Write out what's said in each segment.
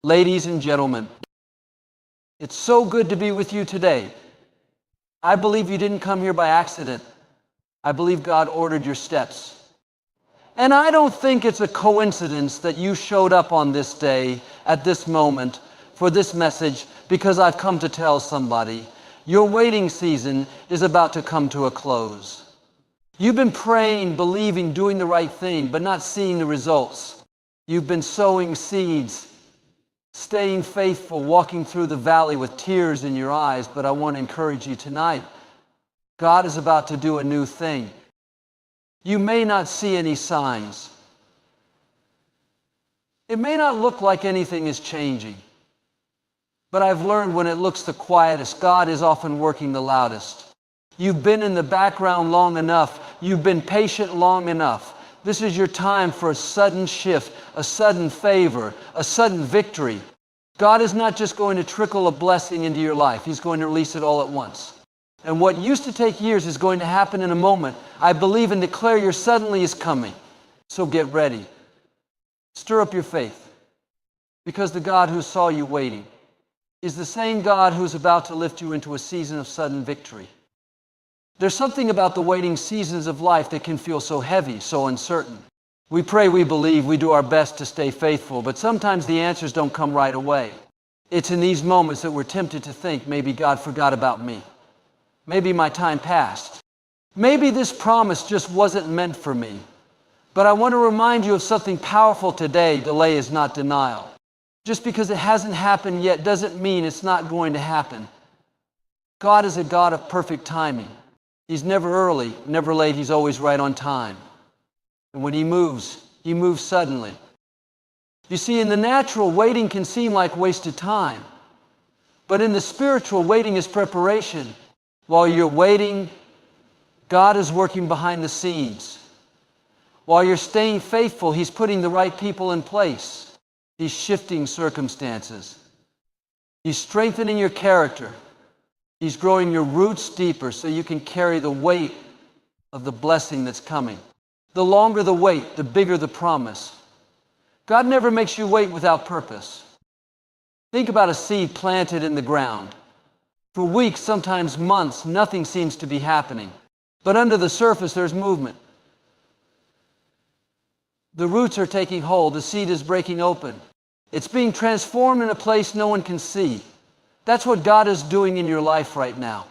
Ladies and gentlemen, it's so good to be with you today. I believe you didn't come here by accident. I believe God ordered your steps. And I don't think it's a coincidence that you showed up on this day, at this moment, for this message, because I've come to tell somebody, your waiting season is about to come to a close. You've been praying, believing, doing the right thing, but not seeing the results. You've been sowing seeds, staying faithful, walking through the valley with tears in your eyes, but I want to encourage you tonight. God is about to do a new thing. You may not see any signs. It may not look like anything is changing, but I've learned when it looks the quietest, God is often working the loudest. You've been in the background long enough. You've been patient long enough. This is your time for a sudden shift, a sudden favor, a sudden victory. God is not just going to trickle a blessing into your life. He's going to release it all at once. And what used to take years is going to happen in a moment. I believe and declare your suddenly is coming. So get ready. Stir up your faith. Because the God who saw you waiting is the same God who's about to lift you into a season of sudden victory. There's something about the waiting seasons of life that can feel so heavy, so uncertain. We pray, we believe, we do our best to stay faithful, but sometimes the answers don't come right away. It's in these moments that we're tempted to think, maybe God forgot about me. Maybe my time passed. Maybe this promise just wasn't meant for me. But I want to remind you of something powerful today. Delay is not denial. Just because it hasn't happened yet doesn't mean it's not going to happen. God is a God of perfect timing. He's never early, never late. He's always right on time. And when He moves suddenly. You see, in the natural, waiting can seem like wasted time. But in the spiritual, waiting is preparation. While you're waiting, God is working behind the scenes. While you're staying faithful, He's putting the right people in place. He's shifting circumstances. He's strengthening your character. He's growing your roots deeper so you can carry the weight of the blessing that's coming. The longer the wait, the bigger the promise. God never makes you wait without purpose. Think about a seed planted in the ground. For weeks, sometimes months, nothing seems to be happening. But under the surface, there's movement. The roots are taking hold. The seed is breaking open. It's being transformed in a place no one can see. That's what God is doing in your life right now.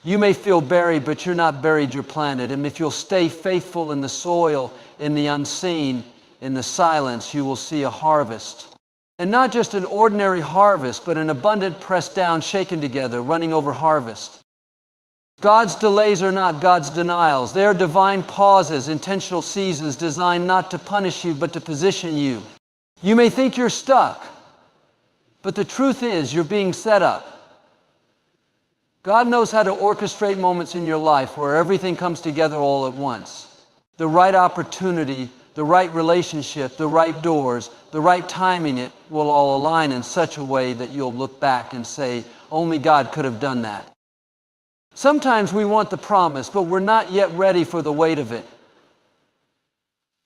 You may feel buried, but you're not buried, you're planted. And if you'll stay faithful in the soil, in the unseen, in the silence, you will see a harvest. And not just an ordinary harvest, but an abundant, pressed down, shaken together, running over harvest. God's delays are not God's denials. They are divine pauses, intentional seasons designed not to punish you, but to position you. You may think you're stuck, but the truth is you're being set up. God knows how to orchestrate moments in your life where everything comes together all at once. The right opportunity, the right relationship, the right doors, the right timing, it will all align in such a way that you'll look back and say, only God could have done that. Sometimes we want the promise, but we're not yet ready for the weight of it.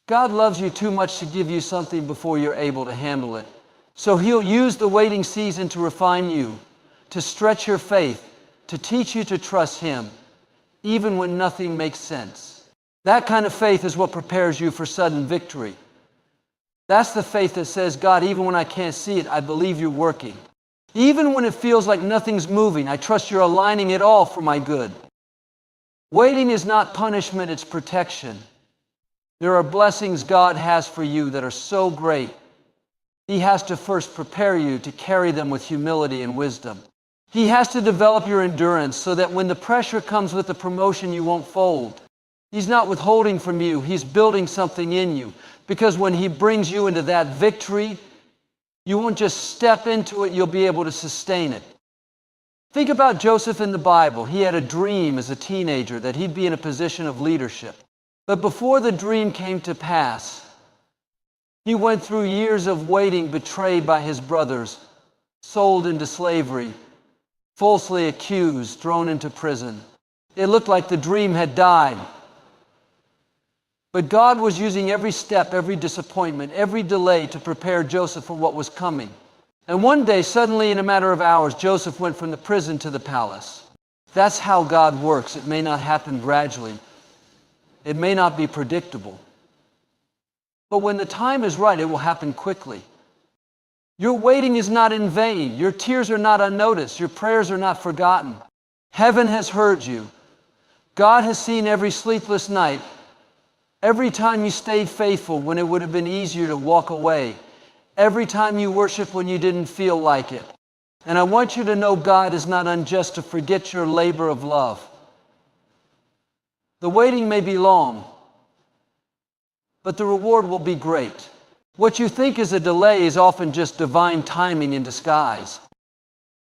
God loves you too much to give you something before you're able to handle it. So He'll use the waiting season to refine you, to stretch your faith, to teach you to trust Him, even when nothing makes sense. That kind of faith is what prepares you for sudden victory. That's the faith that says, God, even when I can't see it, I believe you're working. Even when it feels like nothing's moving, I trust you're aligning it all for my good. Waiting is not punishment, it's protection. There are blessings God has for you that are so great. He has to first prepare you to carry them with humility and wisdom. He has to develop your endurance so that when the pressure comes with the promotion, you won't fold. He's not withholding from you. He's building something in you. Because when He brings you into that victory, you won't just step into it, you'll be able to sustain it. Think about Joseph in the Bible. He had a dream as a teenager that he'd be in a position of leadership. But before the dream came to pass, he went through years of waiting, betrayed by his brothers, sold into slavery, falsely accused, thrown into prison. It looked like the dream had died. But God was using every step, every disappointment, every delay to prepare Joseph for what was coming. And one day, suddenly in a matter of hours, Joseph went from the prison to the palace. That's how God works. It may not happen gradually. It may not be predictable. But when the time is right, it will happen quickly. Your waiting is not in vain. Your tears are not unnoticed. Your prayers are not forgotten. Heaven has heard you. God has seen every sleepless night. Every time you stayed faithful when it would have been easier to walk away. Every time you worshiped when you didn't feel like it. And I want you to know God is not unjust to forget your labor of love. The waiting may be long, but the reward will be great. What you think is a delay is often just divine timing in disguise.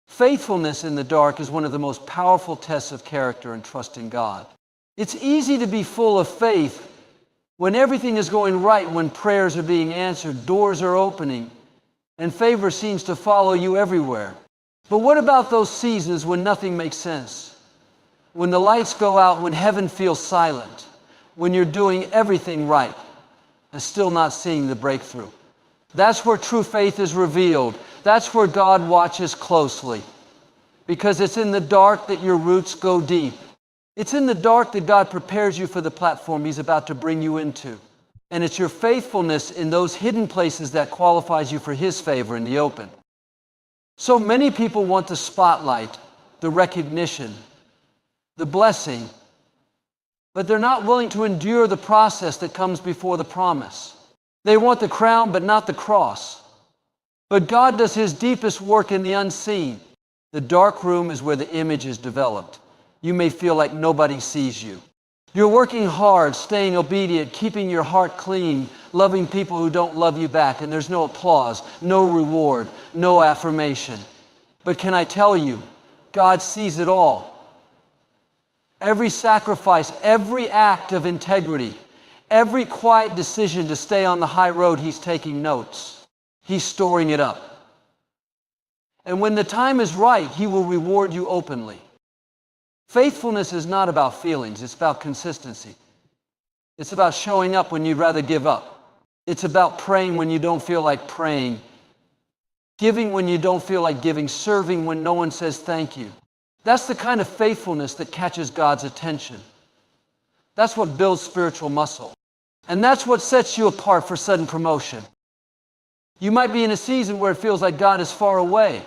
Faithfulness in the dark is one of the most powerful tests of character and trust in God. It's easy to be full of faith when everything is going right, when prayers are being answered, doors are opening, and favor seems to follow you everywhere. But what about those seasons when nothing makes sense? When the lights go out, when heaven feels silent, when you're doing everything right and still not seeing the breakthrough? That's where true faith is revealed. That's where God watches closely. Because it's in the dark that your roots go deep. It's in the dark that God prepares you for the platform He's about to bring you into. And it's your faithfulness in those hidden places that qualifies you for His favor in the open. So many people want the spotlight, the recognition, the blessing, but they're not willing to endure the process that comes before the promise. They want the crown, but not the cross. But God does His deepest work in the unseen. The dark room is where the image is developed. You may feel like nobody sees you. You're working hard, staying obedient, keeping your heart clean, loving people who don't love you back, and there's no applause, no reward, no affirmation. But can I tell you, God sees it all. Every sacrifice, every act of integrity, every quiet decision to stay on the high road, He's taking notes. He's storing it up. And when the time is right, He will reward you openly. Faithfulness is not about feelings, it's about consistency. It's about showing up when you'd rather give up. It's about praying when you don't feel like praying, giving when you don't feel like giving, serving when no one says thank you. That's the kind of faithfulness that catches God's attention. That's what builds spiritual muscle. And that's what sets you apart for sudden promotion. You might be in a season where it feels like God is far away.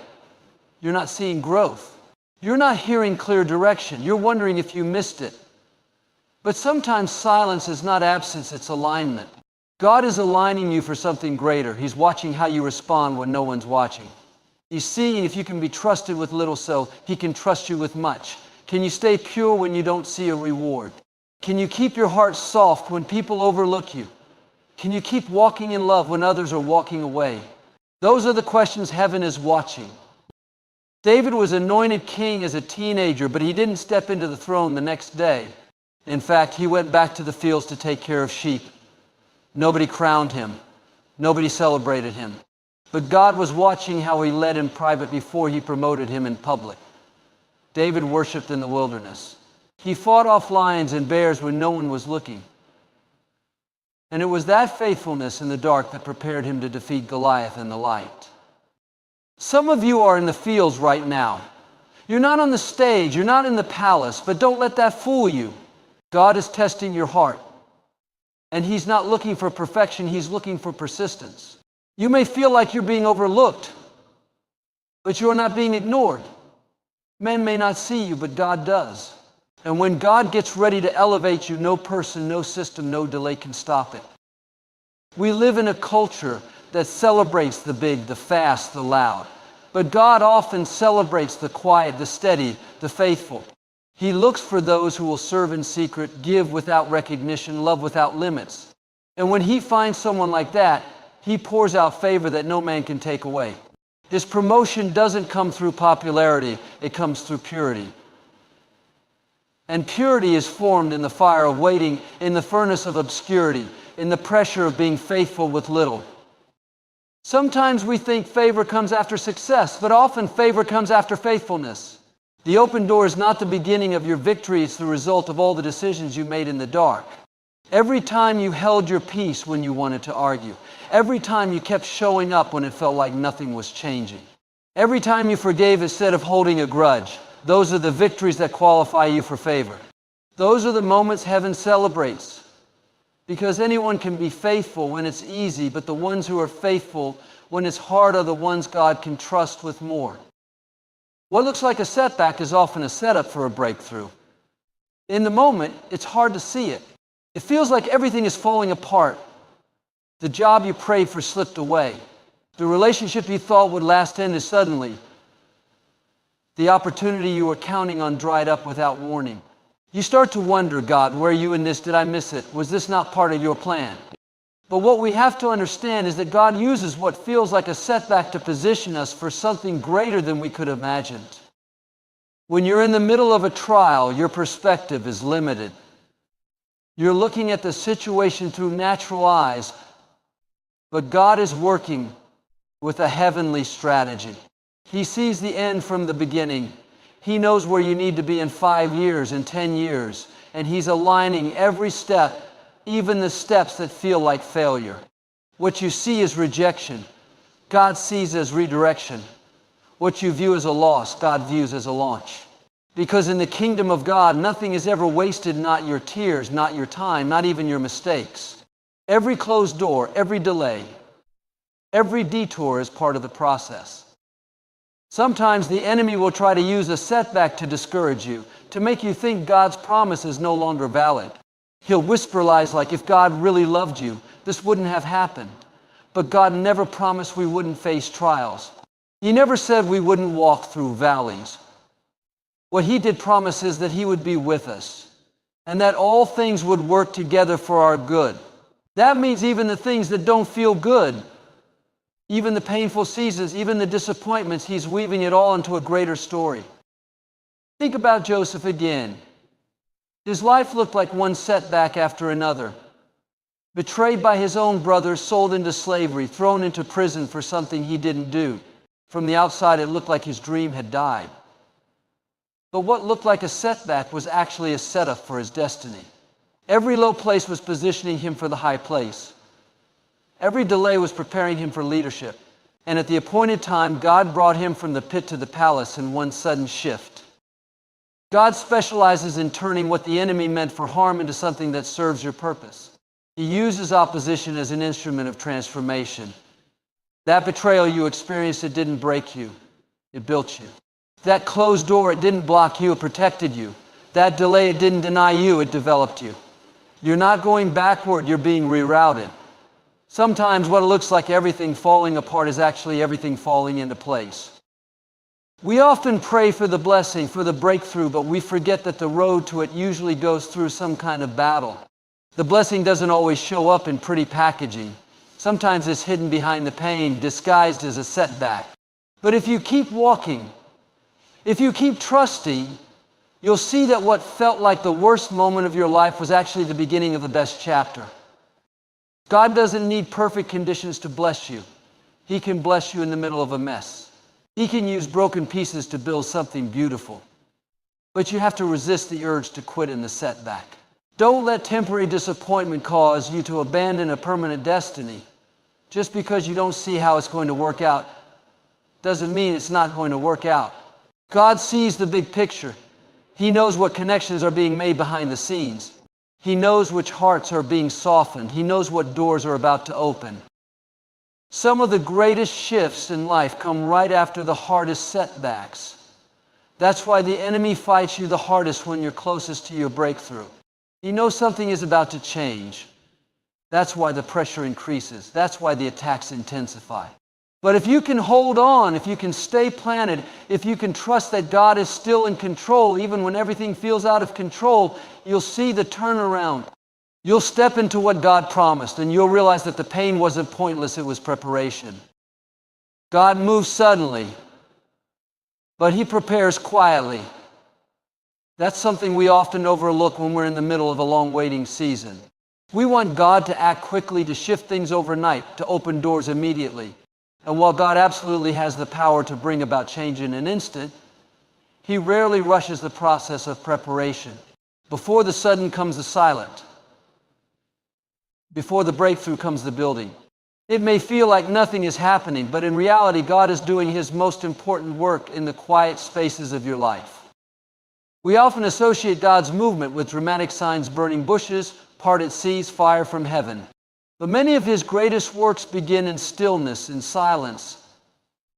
You're not seeing growth. You're not hearing clear direction. You're wondering if you missed it. But sometimes silence is not absence, it's alignment. God is aligning you for something greater. He's watching how you respond when no one's watching. He's seeing if you can be trusted with little so He can trust you with much. Can you stay pure when you don't see a reward? Can you keep your heart soft when people overlook you? Can you keep walking in love when others are walking away? Those are the questions heaven is watching. David was anointed king as a teenager, but he didn't step into the throne the next day. In fact, he went back to the fields to take care of sheep. Nobody crowned him. Nobody celebrated him. But God was watching how he led in private before He promoted him in public. David worshiped in the wilderness. He fought off lions and bears when no one was looking. And it was that faithfulness in the dark that prepared him to defeat Goliath in the light. Some of you are in the fields right now. You're not on the stage, you're not in the palace, but don't let that fool you. God is testing your heart. And He's not looking for perfection, He's looking for persistence. You may feel like you're being overlooked, but you're not being ignored. Men may not see you, but God does. And when God gets ready to elevate you, no person, no system, no delay can stop it. We live in a culture that celebrates the big, the fast, the loud. But God often celebrates the quiet, the steady, the faithful. He looks for those who will serve in secret, give without recognition, love without limits. And when He finds someone like that, He pours out favor that no man can take away. His promotion doesn't come through popularity, it comes through purity. And purity is formed in the fire of waiting, in the furnace of obscurity, in the pressure of being faithful with little. Sometimes we think favor comes after success, but often favor comes after faithfulness. The open door is not the beginning of your victory, it's the result of all the decisions you made in the dark. Every time you held your peace when you wanted to argue. Every time you kept showing up when it felt like nothing was changing. Every time you forgave instead of holding a grudge. Those are the victories that qualify you for favor. Those are the moments heaven celebrates. Because anyone can be faithful when it's easy, but the ones who are faithful when it's hard are the ones God can trust with more. What looks like a setback is often a setup for a breakthrough. In the moment, it's hard to see it. It feels like everything is falling apart. The job you prayed for slipped away. The relationship you thought would last ended suddenly. The opportunity you were counting on dried up without warning. You start to wonder, God, where are you in this? Did I miss it? Was this not part of your plan? But what we have to understand is that God uses what feels like a setback to position us for something greater than we could have imagined. When you're in the middle of a trial, your perspective is limited. You're looking at the situation through natural eyes, but God is working with a heavenly strategy. He sees the end from the beginning. He knows where you need to be in 5 years, in 10 years, and He's aligning every step, even the steps that feel like failure. What you see is rejection. God sees as redirection. What you view as a loss, God views as a launch. Because in the kingdom of God, nothing is ever wasted, not your tears, not your time, not even your mistakes. Every closed door, every delay, every detour is part of the process. Sometimes the enemy will try to use a setback to discourage you, to make you think God's promise is no longer valid. He'll whisper lies like, if God really loved you, this wouldn't have happened. But God never promised we wouldn't face trials. He never said we wouldn't walk through valleys. What He did promise is that He would be with us, and that all things would work together for our good. That means even the things that don't feel good, even the painful seasons, even the disappointments, He's weaving it all into a greater story. Think about Joseph again. His life looked like one setback after another. Betrayed by his own brothers, sold into slavery, thrown into prison for something he didn't do. From the outside, it looked like his dream had died. But what looked like a setback was actually a setup for his destiny. Every low place was positioning him for the high place. Every delay was preparing him for leadership. And at the appointed time, God brought him from the pit to the palace in one sudden shift. God specializes in turning what the enemy meant for harm into something that serves your purpose. He uses opposition as an instrument of transformation. That betrayal you experienced, it didn't break you. It built you. That closed door, it didn't block you, it protected you. That delay, it didn't deny you, it developed you. You're not going backward, you're being rerouted. Sometimes what looks like everything falling apart is actually everything falling into place. We often pray for the blessing, for the breakthrough, but we forget that the road to it usually goes through some kind of battle. The blessing doesn't always show up in pretty packaging. Sometimes it's hidden behind the pain, disguised as a setback. But if you keep walking, if you keep trusting, you'll see that what felt like the worst moment of your life was actually the beginning of the best chapter. God doesn't need perfect conditions to bless you. He can bless you in the middle of a mess. He can use broken pieces to build something beautiful. But you have to resist the urge to quit in the setback. Don't let temporary disappointment cause you to abandon a permanent destiny. Just because you don't see how it's going to work out doesn't mean it's not going to work out. God sees the big picture. He knows what connections are being made behind the scenes. He knows which hearts are being softened. He knows what doors are about to open. Some of the greatest shifts in life come right after the hardest setbacks. That's why the enemy fights you the hardest when you're closest to your breakthrough. He knows something is about to change. That's why the pressure increases. That's why the attacks intensify. But if you can hold on, if you can stay planted, if you can trust that God is still in control, even when everything feels out of control, you'll see the turnaround. You'll step into what God promised, and you'll realize that the pain wasn't pointless, it was preparation. God moves suddenly, but He prepares quietly. That's something we often overlook when we're in the middle of a long waiting season. We want God to act quickly, to shift things overnight, to open doors immediately. And while God absolutely has the power to bring about change in an instant, He rarely rushes the process of preparation. Before the sudden comes the silent. Before the breakthrough comes the building. It may feel like nothing is happening, but in reality, God is doing His most important work in the quiet spaces of your life. We often associate God's movement with dramatic signs, burning bushes, parted seas, fire from heaven. But many of His greatest works begin in stillness, in silence,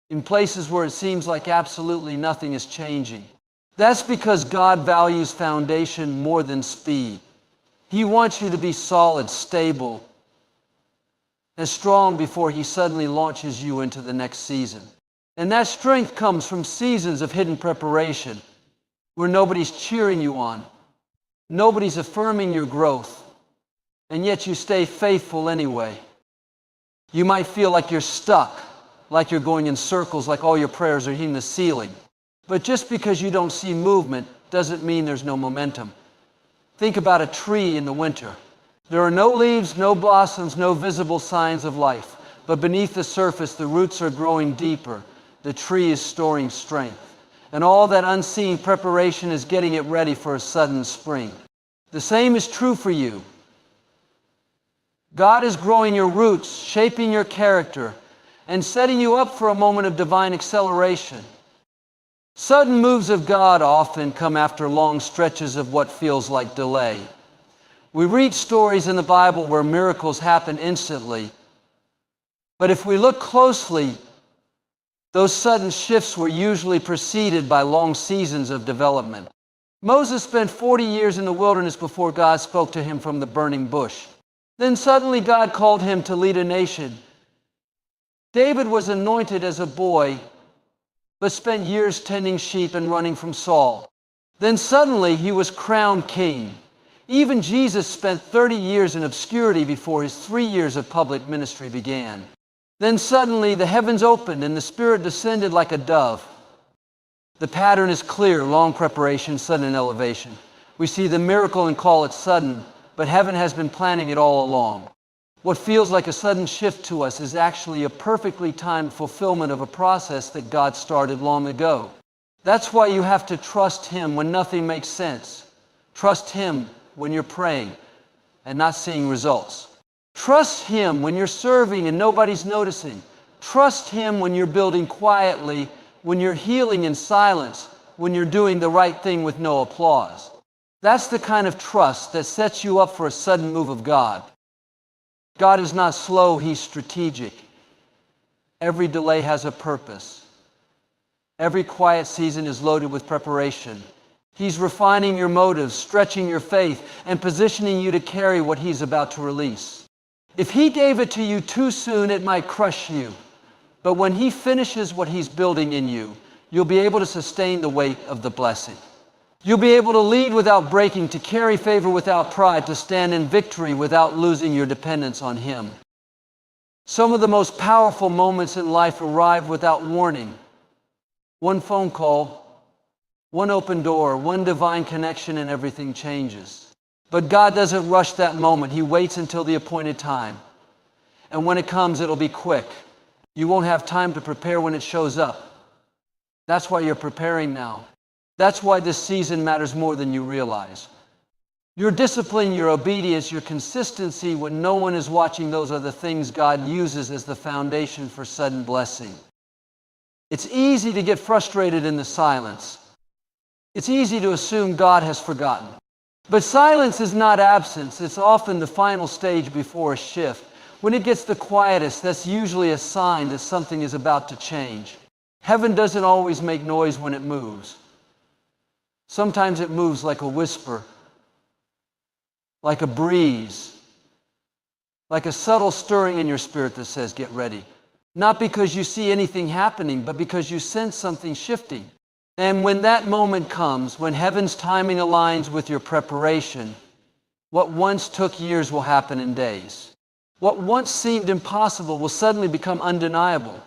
in places where it seems like absolutely nothing is changing. That's because God values foundation more than speed. He wants you to be solid, stable, and strong before He suddenly launches you into the next season. And that strength comes from seasons of hidden preparation, where nobody's cheering you on, nobody's affirming your growth, and yet you stay faithful anyway. You might feel like you're stuck, like you're going in circles, like all your prayers are hitting the ceiling. But just because you don't see movement doesn't mean there's no momentum. Think about a tree in the winter. There are no leaves, no blossoms, no visible signs of life. But beneath the surface, the roots are growing deeper. The tree is storing strength. And all that unseen preparation is getting it ready for a sudden spring. The same is true for you. God is growing your roots, shaping your character, and setting you up for a moment of divine acceleration. Sudden moves of God often come after long stretches of what feels like delay. We read stories in the Bible where miracles happen instantly. But if we look closely, those sudden shifts were usually preceded by long seasons of development. Moses spent 40 years in the wilderness before God spoke to him from the burning bush. Then suddenly God called him to lead a nation. David was anointed as a boy, but spent years tending sheep and running from Saul. Then suddenly he was crowned king. Even Jesus spent 30 years in obscurity before his 3 years of public ministry began. Then suddenly the heavens opened and the Spirit descended like a dove. The pattern is clear: long preparation, sudden elevation. We see the miracle and call it sudden, but heaven has been planning it all along. What feels like a sudden shift to us is actually a perfectly timed fulfillment of a process that God started long ago. That's why you have to trust Him when nothing makes sense. Trust Him when you're praying and not seeing results. Trust Him when you're serving and nobody's noticing. Trust Him when you're building quietly, when you're healing in silence, when you're doing the right thing with no applause. That's the kind of trust that sets you up for a sudden move of God. God is not slow, He's strategic. Every delay has a purpose. Every quiet season is loaded with preparation. He's refining your motives, stretching your faith, and positioning you to carry what He's about to release. If He gave it to you too soon, it might crush you. But when He finishes what He's building in you, you'll be able to sustain the weight of the blessing. You'll be able to lead without breaking, to carry favor without pride, to stand in victory without losing your dependence on Him. Some of the most powerful moments in life arrive without warning. One phone call, one open door, one divine connection, and everything changes. But God doesn't rush that moment. He waits until the appointed time. And when it comes, it'll be quick. You won't have time to prepare when it shows up. That's why you're preparing now. That's why this season matters more than you realize. Your discipline, your obedience, your consistency when no one is watching, those are the things God uses as the foundation for sudden blessing. It's easy to get frustrated in the silence. It's easy to assume God has forgotten. But silence is not absence. It's often the final stage before a shift. When it gets the quietest, that's usually a sign that something is about to change. Heaven doesn't always make noise when it moves. Sometimes it moves like a whisper, like a breeze, like a subtle stirring in your spirit that says, get ready. Not because you see anything happening, but because you sense something shifting. And when that moment comes, when heaven's timing aligns with your preparation, what once took years will happen in days. What once seemed impossible will suddenly become undeniable.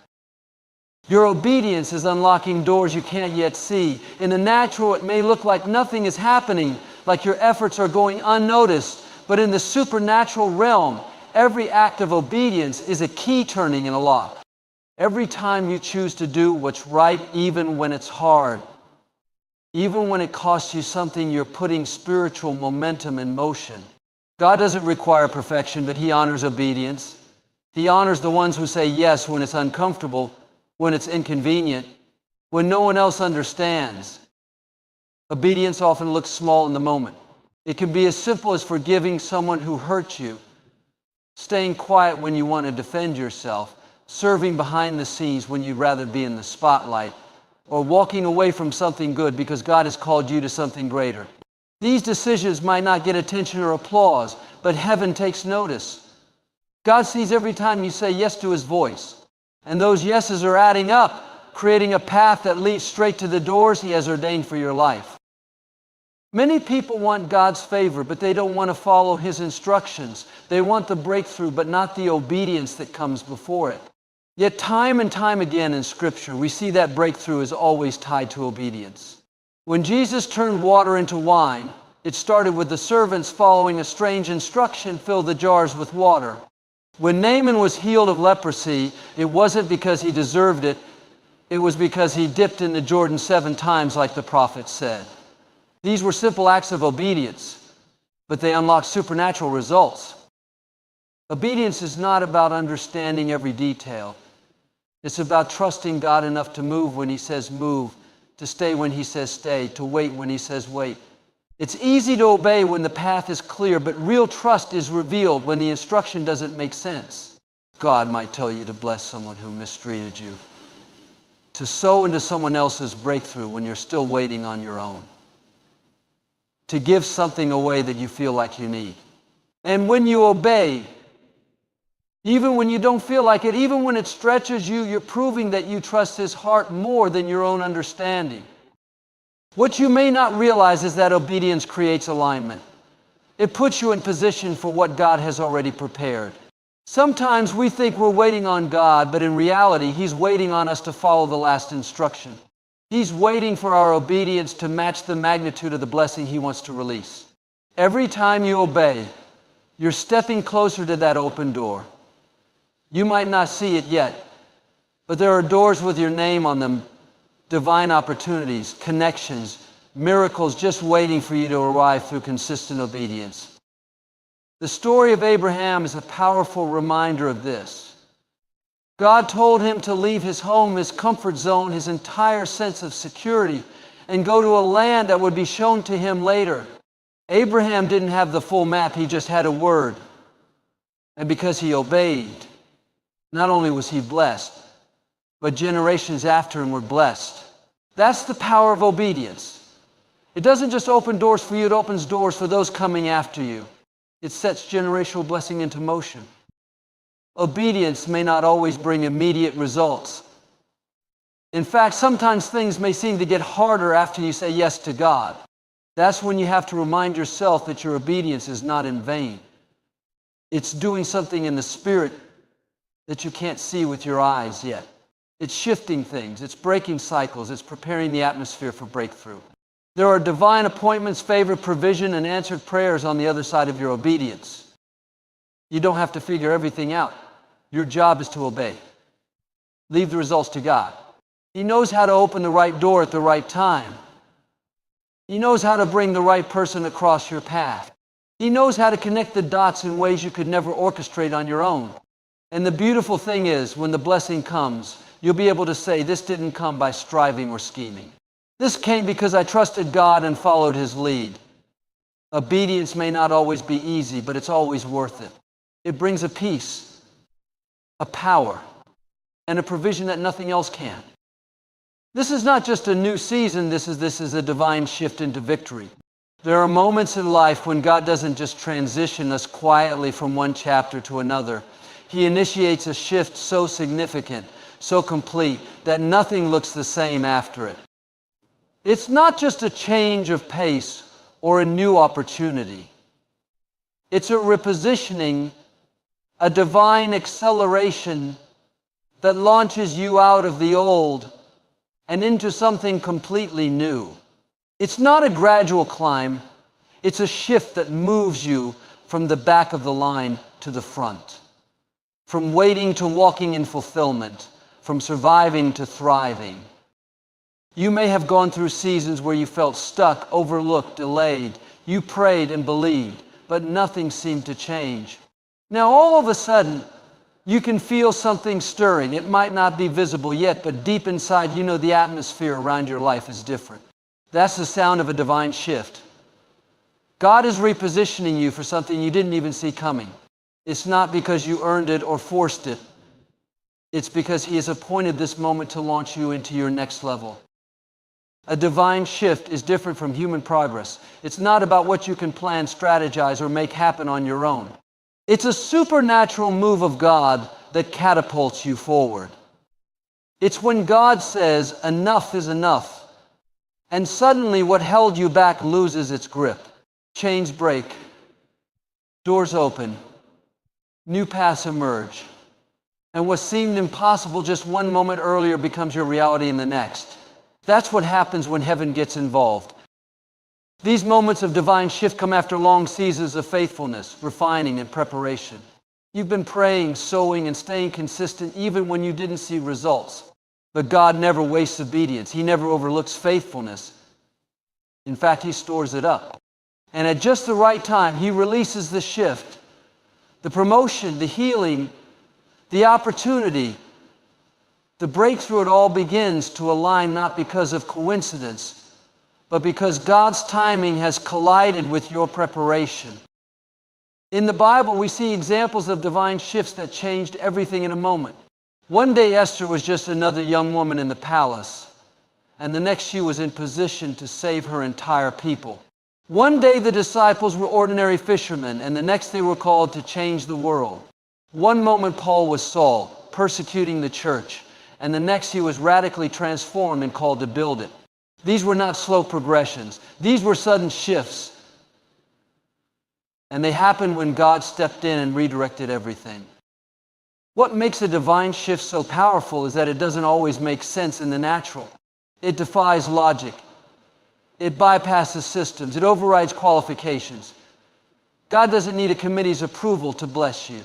Your obedience is unlocking doors you can't yet see. In the natural, it may look like nothing is happening, like your efforts are going unnoticed. But in the supernatural realm, every act of obedience is a key turning in a lock. Every time you choose to do what's right, even when it's hard, even when it costs you something, you're putting spiritual momentum in motion. God doesn't require perfection, but He honors obedience. He honors the ones who say yes when it's uncomfortable, when it's inconvenient, when no one else understands. Obedience often looks small in the moment. It can be as simple as forgiving someone who hurt you, staying quiet when you want to defend yourself, serving behind the scenes when you'd rather be in the spotlight, or walking away from something good because God has called you to something greater. These decisions might not get attention or applause, but heaven takes notice. God sees every time you say yes to His voice. And those yeses are adding up, creating a path that leads straight to the doors He has ordained for your life. Many people want God's favor, but they don't want to follow His instructions. They want the breakthrough, but not the obedience that comes before it. Yet time and time again in Scripture, we see that breakthrough is always tied to obedience. When Jesus turned water into wine, it started with the servants following a strange instruction: fill the jars with water. When Naaman was healed of leprosy, it wasn't because he deserved it. It was because he dipped in the Jordan 7 times, like the prophet said. These were simple acts of obedience, but they unlocked supernatural results. Obedience is not about understanding every detail. It's about trusting God enough to move when He says move, to stay when He says stay, to wait when He says wait. It's easy to obey when the path is clear, but real trust is revealed when the instruction doesn't make sense. God might tell you to bless someone who mistreated you, to sow into someone else's breakthrough when you're still waiting on your own, to give something away that you feel like you need. And when you obey, even when you don't feel like it, even when it stretches you, you're proving that you trust His heart more than your own understanding. What you may not realize is that obedience creates alignment. It puts you in position for what God has already prepared. Sometimes we think we're waiting on God, but in reality, He's waiting on us to follow the last instruction. He's waiting for our obedience to match the magnitude of the blessing He wants to release. Every time you obey, you're stepping closer to that open door. You might not see it yet, but there are doors with your name on them, divine opportunities, connections, miracles just waiting for you to arrive through consistent obedience. The story of Abraham is a powerful reminder of this. God told him to leave his home, his comfort zone, his entire sense of security, and go to a land that would be shown to him later. Abraham didn't have the full map, he just had a word. And because he obeyed, not only was he blessed, but generations after him were blessed. That's the power of obedience. It doesn't just open doors for you, it opens doors for those coming after you. It sets generational blessing into motion. Obedience may not always bring immediate results. In fact, sometimes things may seem to get harder after you say yes to God. That's when you have to remind yourself that your obedience is not in vain. It's doing something in the Spirit that you can't see with your eyes yet. It's shifting things, it's breaking cycles, it's preparing the atmosphere for breakthrough. There are divine appointments, favor, provision, and answered prayers on the other side of your obedience. You don't have to figure everything out. Your job is to obey. Leave the results to God. He knows how to open the right door at the right time. He knows how to bring the right person across your path. He knows how to connect the dots in ways you could never orchestrate on your own. And the beautiful thing is, when the blessing comes, you'll be able to say, this didn't come by striving or scheming. This came because I trusted God and followed His lead. Obedience may not always be easy, but it's always worth it. It brings a peace, a power, and a provision that nothing else can. This is not just a new season, this is a divine shift into victory. There are moments in life when God doesn't just transition us quietly from one chapter to another. He initiates a shift so significant, so complete, that nothing looks the same after it. It's not just a change of pace or a new opportunity. It's a repositioning, a divine acceleration that launches you out of the old and into something completely new. It's not a gradual climb. It's a shift that moves you from the back of the line to the front. From waiting to walking in fulfillment, from surviving to thriving. You may have gone through seasons where you felt stuck, overlooked, delayed. You prayed and believed, but nothing seemed to change. Now all of a sudden, You can feel something stirring. It might not be visible yet, but deep inside, you know the atmosphere around your life is different. That's the sound of a divine shift. God is repositioning you for something you didn't even see coming. It's not because you earned it or forced it. It's because He has appointed this moment to launch you into your next level. A divine shift is different from human progress. It's not about what you can plan, strategize, or make happen on your own. It's a supernatural move of God that catapults you forward. It's when God says, enough is enough, and suddenly what held you back loses its grip. Chains break, doors open, new paths emerge, and what seemed impossible just one moment earlier becomes your reality in the next. That's what happens when heaven gets involved. These moments of divine shift come after long seasons of faithfulness, refining, and preparation. You've been praying, sowing, and staying consistent even when you didn't see results. But God never wastes obedience. He never overlooks faithfulness. In fact, He stores it up. And at just the right time, He releases the shift, the promotion, the healing, the opportunity, the breakthrough. It all begins to align not because of coincidence, but because God's timing has collided with your preparation. In the Bible, we see examples of divine shifts that changed everything in a moment. One day, Esther was just another young woman in the palace, and the next she was in position to save her entire people. One day, the disciples were ordinary fishermen, and the next they were called to change the world. One moment, Paul was Saul, persecuting the church, and the next he was radically transformed and called to build it. These were not slow progressions. These were sudden shifts. And they happened when God stepped in and redirected everything. What makes a divine shift so powerful is that it doesn't always make sense in the natural. It defies logic. It bypasses systems. It overrides qualifications. God doesn't need a committee's approval to bless you.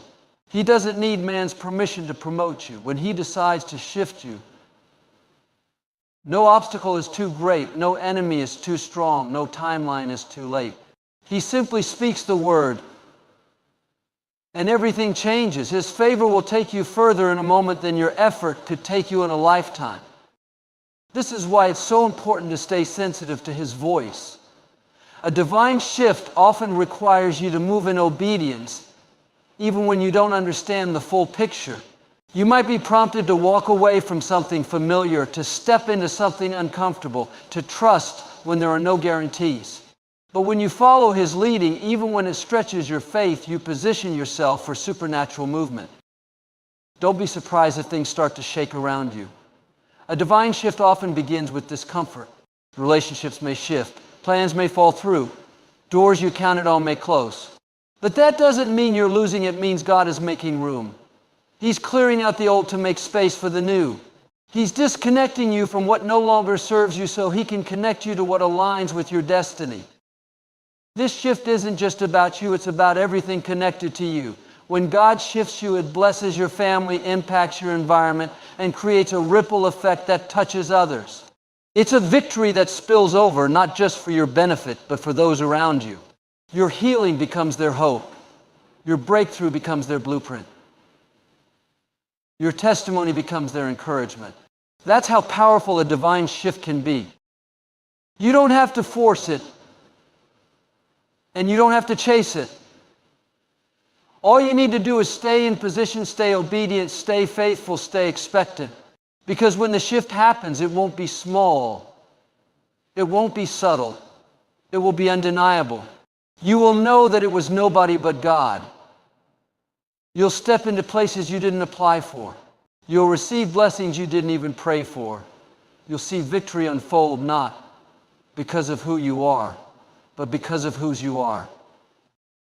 He doesn't need man's permission to promote you. When He decides to shift you, no obstacle is too great, no enemy is too strong, no timeline is too late. He simply speaks the word, and everything changes. His favor will take you further in a moment than your effort could take you in a lifetime. This is why it's so important to stay sensitive to His voice. A divine shift often requires you to move in obedience, even when you don't understand the full picture. You might be prompted to walk away from something familiar, to step into something uncomfortable, to trust when there are no guarantees. But when you follow His leading, even when it stretches your faith, you position yourself for supernatural movement. Don't be surprised if things start to shake around you. A divine shift often begins with discomfort. Relationships may shift, plans may fall through, doors you counted on may close. But that doesn't mean you're losing, it means God is making room. He's clearing out the old to make space for the new. He's disconnecting you from what no longer serves you so He can connect you to what aligns with your destiny. This shift isn't just about you, it's about everything connected to you. When God shifts you, it blesses your family, impacts your environment, and creates a ripple effect that touches others. It's a victory that spills over, not just for your benefit, but for those around you. Your healing becomes their hope. Your breakthrough becomes their blueprint. Your testimony becomes their encouragement. That's how powerful a divine shift can be. You don't have to force it, and you don't have to chase it. All you need to do is stay in position, stay obedient, stay faithful, stay expectant. Because when the shift happens, it won't be small. It won't be subtle. It will be undeniable. You will know that it was nobody but God. You'll step into places you didn't apply for. You'll receive blessings you didn't even pray for. You'll see victory unfold not because of who you are, but because of whose you are.